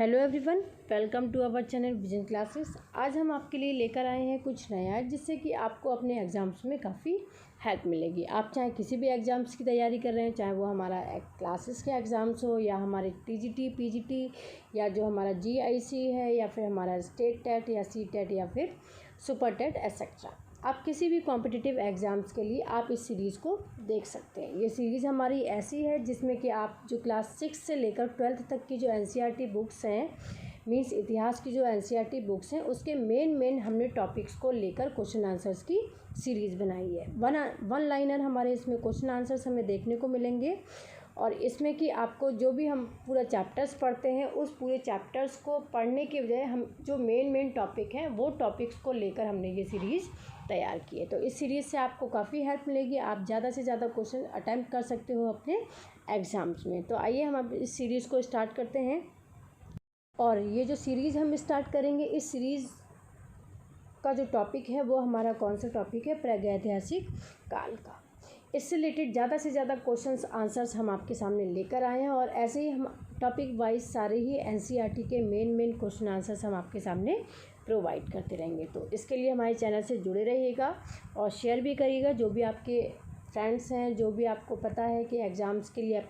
Hello everyone, welcome to our channel vision classes. आज हम आपके लिए लेकर आए हैं कुछ नया, जिससे कि आपको अपने एग्ज़ाम्स में काफ़ी हेल्प मिलेगी। आप चाहे किसी भी एग्ज़ाम्स की तैयारी कर रहे हैं, चाहे वो हमारा क्लासेस के एग्ज़ाम्स हो या हमारे टीजीटी, पीजीटी या जो हमारा जीआईसी है या फिर हमारा स्टेट टेट या सी टेट या फिर सुपर टेट एटसेट्रा। आप किसी भी कॉम्पिटिटिव एग्ज़ाम्स के लिए आप इस सीरीज़ को देख सकते हैं। ये सीरीज़ हमारी ऐसी है जिसमें कि आप जो क्लास 6 से लेकर 12th तक की जो एनसीईआरटी बुक्स हैं, मीन्स इतिहास की जो एनसीईआरटी बुक्स हैं, उसके मेन हमने टॉपिक्स को लेकर क्वेश्चन आंसर्स की सीरीज़ बनाई है। वन लाइनर हमारे इसमें क्वेश्चन आंसर्स हमें देखने को मिलेंगे और इसमें कि आपको जो भी हम पूरा चैप्टर्स पढ़ते हैं, उस पूरे चैप्टर्स को पढ़ने के बजाय हम जो मेन टॉपिक हैं वो टॉपिक्स को लेकर हमने ये सीरीज़ तैयार की है। तो इस सीरीज़ से आपको काफ़ी हेल्प मिलेगी। आप ज़्यादा से ज़्यादा क्वेश्चन अटैम्प्ट कर सकते हो अपने एग्ज़ाम्स में। तो आइए हम अब इस सीरीज़ को स्टार्ट करते हैं। और ये जो सीरीज़ हम स्टार्ट करेंगे, इस सीरीज़ का जो टॉपिक है वो हमारा कौन सा टॉपिक है? प्रागैतिहासिक काल का। इससे रिलेटेड ज़्यादा से ज़्यादा क्वेश्चंस आंसर्स हम आपके सामने लेकर आए हैं और ऐसे ही हम टॉपिक वाइज सारे ही एनसीईआरटी के मेन क्वेश्चन आंसर्स हम आपके सामने प्रोवाइड करते रहेंगे। तो इसके लिए हमारे चैनल से जुड़े रहिएगा और शेयर भी करिएगा। जो भी आपके फ्रेंड्स हैं, जो भी आपको पता है कि एग्ज़ाम्स के लिए आप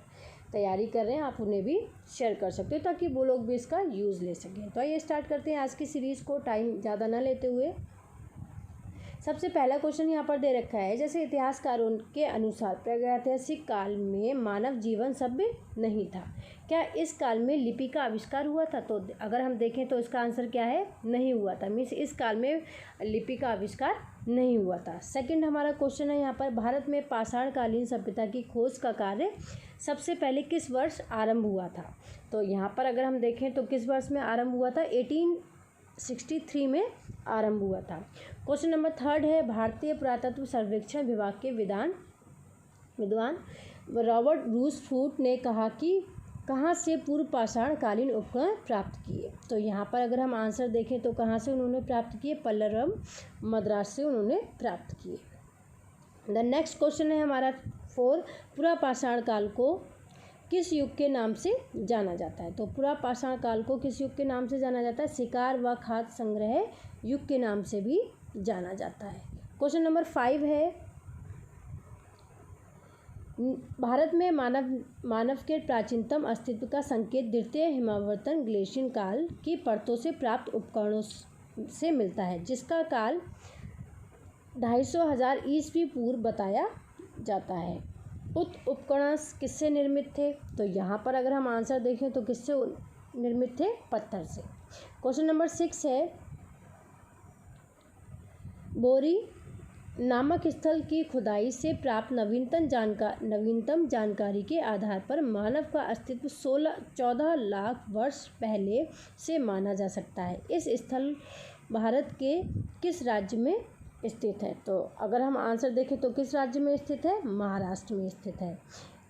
तैयारी कर रहे हैं, आप उन्हें भी शेयर कर सकते हो ताकि वो लोग भी इसका यूज़ ले सकें। तो आइए स्टार्ट करते हैं आज की सीरीज़ को, टाइम ज़्यादा ना लेते हुए। सबसे पहला क्वेश्चन यहाँ पर दे रखा है, जैसे इतिहासकारों के अनुसार प्रागैतिहासिक काल में मानव जीवन सभ्य नहीं था। क्या इस काल में लिपि का आविष्कार हुआ था? तो अगर हम देखें तो इसका आंसर क्या है? नहीं हुआ था। मीन्स इस काल में लिपि का आविष्कार नहीं हुआ था। सेकंड हमारा क्वेश्चन है यहाँ पर, भारत में पाषाणकालीन सभ्यता की खोज का कार्य सबसे पहले किस वर्ष आरंभ हुआ था? तो यहाँ पर अगर हम देखें तो किस वर्ष में आरंभ हुआ था? 1863 में आरंभ हुआ था। क्वेश्चन नंबर थर्ड है, भारतीय पुरातत्व सर्वेक्षण विभाग के विद्वान रॉबर्ट रूसफूट ने कहा कि कहाँ से पूर्व पाषाणकालीन उपकरण प्राप्त किए? तो यहाँ पर अगर हम आंसर देखें तो कहाँ से उन्होंने प्राप्त किए? पल्लरम, मद्रास से उन्होंने प्राप्त किए। द नेक्स्ट क्वेश्चन है हमारा 4, पुरा पाषाण काल को किस युग के नाम से जाना जाता है? तो पुरा पाषाण काल को किस युग के नाम से जाना जाता है? शिकार व खाद्य संग्रह युग के नाम से भी जाना जाता है। क्वेश्चन नंबर 5 है, भारत में मानव के प्राचीनतम अस्तित्व का संकेत द्वितीय हिमावर्तन ग्लेशियर काल की परतों से प्राप्त उपकरणों से मिलता है, जिसका काल 250,000 ईस्वी पूर्व बताया जाता है। उपकरण किससे निर्मित थे? तो यहाँ पर अगर हम आंसर देखें तो किससे निर्मित थे? पत्थर से। क्वेश्चन नंबर 6 है, बोरी नामक स्थल की खुदाई से प्राप्त नवीनतम जानकारी के आधार पर मानव का अस्तित्व 14 लाख वर्ष पहले से माना जा सकता है। इस स्थल भारत के किस राज्य में स्थित है? तो अगर हम आंसर देखें तो किस राज्य में स्थित है? महाराष्ट्र में स्थित है।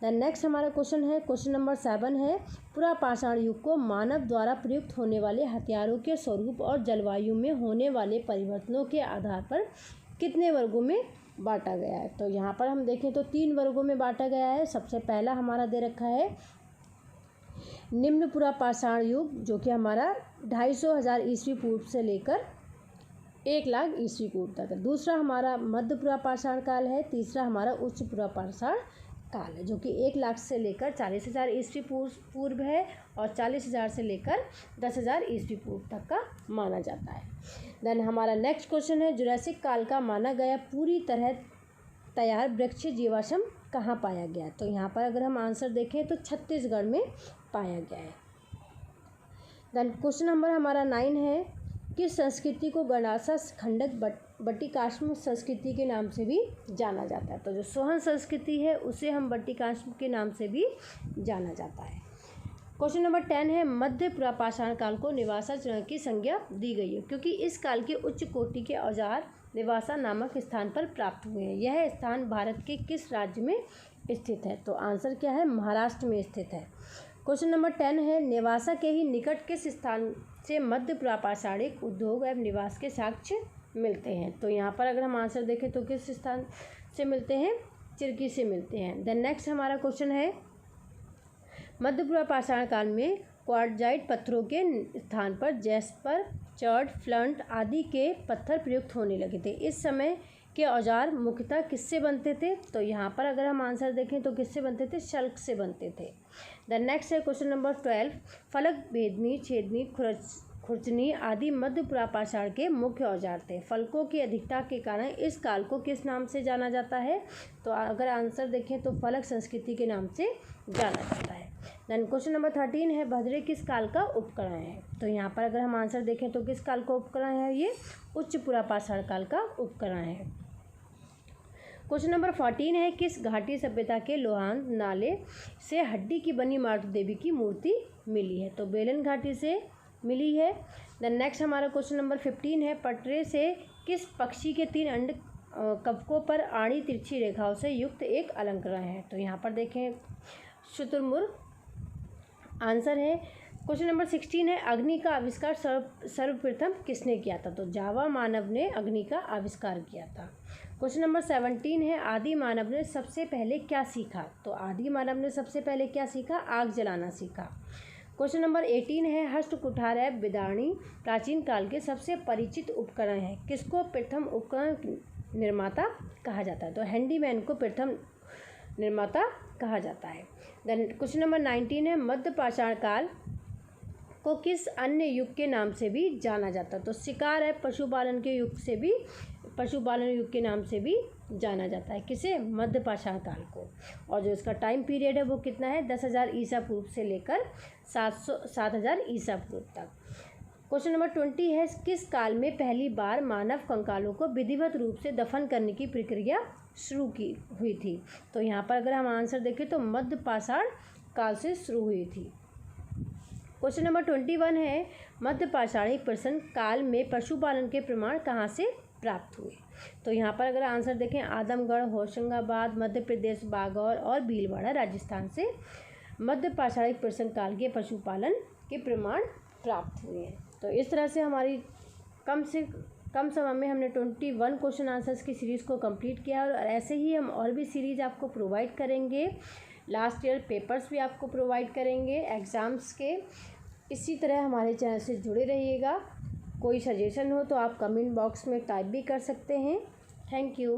द नेक्स्ट हमारा क्वेश्चन है, क्वेश्चन नंबर 7 है, पुरा पाषाण युग को मानव द्वारा प्रयुक्त होने वाले हथियारों के स्वरूप और जलवायु में होने वाले परिवर्तनों के आधार पर कितने वर्गों में बांटा गया है? तो यहाँ पर हम देखें तो 3 वर्गों में बांटा गया है। सबसे पहला हमारा दे रखा है निम्न पुरा पाषाण युग, जो कि हमारा 250,000 ईस्वी पूर्व से लेकर 1 लाख ईस्वी पूर्व तक है। दूसरा हमारा मध्य पुरा पाषाण काल है। तीसरा हमारा उच्च पुरा पाषाण काल है, जो कि 1 लाख से लेकर 40,000 ईस्वी पूर्व है और 40,000 से लेकर 10,000 ईस्वी पूर्व तक का माना जाता है। देन हमारा नेक्स्ट क्वेश्चन है, जुरासिक काल का माना गया पूरी तरह तैयार वृक्षीय जीवाश्म कहाँ पाया गया? तो यहाँ पर अगर हम आंसर देखें तो छत्तीसगढ़ में पाया गया है। देन क्वेश्चन नंबर हमारा 9 है, किस संस्कृति को गणासा खंडक बट्टिकाश्म संस्कृति के नाम से भी जाना जाता है? तो जो सोहन संस्कृति है उसे हम बट्टिकाश्म के नाम से भी जाना जाता है। क्वेश्चन नंबर 10 है, मध्य पुरा पाषाण काल को निवासा चरण की संज्ञा दी गई है क्योंकि इस काल के उच्च कोटि के औजार निवासा नामक स्थान पर प्राप्त हुए हैं। यह स्थान भारत के किस राज्य में स्थित है? तो आंसर क्या है? महाराष्ट्र में स्थित है। क्वेश्चन नंबर 10 है, नेवासा के ही निकट किस स्थान से मध्य पुरा पाषाणिक उद्योग एवं निवास के साक्ष्य मिलते हैं? तो यहाँ पर अगर हम आंसर देखें तो किस स्थान से मिलते हैं? चिरकी से मिलते हैं। देन नेक्स्ट हमारा क्वेश्चन है, मध्य पुरा पाषाण काल में क्वार्टजाइट पत्थरों के स्थान पर जैस्पर, चर्ड, फ्लंट आदि के पत्थर प्रयुक्त होने लगे थे। इस समय के औजार मुख्यतः किससे बनते थे? तो यहाँ पर अगर हम आंसर देखें तो किससे बनते थे? शल्क से बनते थे। द नेक्स्ट है क्वेश्चन नंबर 12। फलक, भेदनी, छेदनी, खुरचनी आदि मध्य पुरापाषाण के मुख्य औजार थे। फलकों की अधिकता के कारण इस काल को किस नाम से जाना जाता है? तो अगर आंसर देखें तो फलक संस्कृति के नाम से जाना जाता है। देन क्वेश्चन नंबर 13 है भद्रे किस काल का उपकरण है? तो यहाँ पर अगर हम आंसर देखें तो किस काल का उपकरण है? ये उच्च पुरापाषाण काल का उपकरण है। क्वेश्चन नंबर 14 है किस घाटी सभ्यता के लोहान नाले से हड्डी की बनी मारुति देवी की मूर्ति मिली है? तो बेलन घाटी से मिली है। देन नेक्स्ट हमारा क्वेश्चन नंबर 15 है पटरे से किस पक्षी के 3 अंड कवकों पर आड़ी तिरछी रेखाओं से युक्त एक अलंकरण है? तो यहाँ पर देखें शुतुरमुर्ग आंसर है। क्वेश्चन नंबर 16 है अग्नि का आविष्कार सर्वप्रथम किसने किया था? तो जावा मानव ने अग्नि का आविष्कार किया था। क्वेश्चन नंबर 17 है आदि मानव ने सबसे पहले क्या सीखा? तो आदि मानव ने सबसे पहले क्या सीखा? आग जलाना सीखा। क्वेश्चन नंबर 18 है हस्त कुठार एवं बिदाणी प्राचीन काल के सबसे परिचित उपकरण है। किसको प्रथम उपकरण निर्माता कहा जाता है? तो हैंडीमैन को प्रथम निर्माता कहा जाता है। देन क्वेश्चन नंबर 19 है मध्य पाषाण काल को किस अन्य युग के नाम से भी जाना जाता है? तो शिकार है पशुपालन के युग से भी, पशुपालन युग के नाम से भी जाना जाता है। किसे? मध्य पाषाण काल को। और जो इसका टाइम पीरियड है वो कितना है? 10,000 ईसा पूर्व से लेकर 7,000 ईसा पूर्व तक। क्वेश्चन नंबर 20 है किस काल में पहली बार मानव कंकालों को विधिवत रूप से दफन करने की प्रक्रिया शुरू की हुई थी? तो यहाँ पर अगर हम आंसर देखें तो मध्य पाषाण काल से शुरू हुई थी। क्वेश्चन नंबर 21 है मध्य पाषाणिक प्रश्न काल में पशुपालन के प्रमाण कहाँ से प्राप्त हुए? तो यहाँ पर अगर आंसर देखें आदमगढ़, होशंगाबाद, मध्य प्रदेश, बागौर और भीलवाड़ा राजस्थान से मध्य पाषाणिक प्रश्न काल के पशुपालन के प्रमाण प्राप्त हुए हैं। तो इस तरह से हमारी कम से कम समय में हमने 21 क्वेश्चन आंसर्स की सीरीज़ को कंप्लीट किया और ऐसे ही हम और भी सीरीज़ आपको प्रोवाइड करेंगे। लास्ट ईयर पेपर्स भी आपको प्रोवाइड करेंगे एग्ज़ाम्स के। इसी तरह हमारे चैनल से जुड़े रहिएगा। कोई सजेशन हो तो आप कमेंट बॉक्स में टाइप भी कर सकते हैं। Thank you.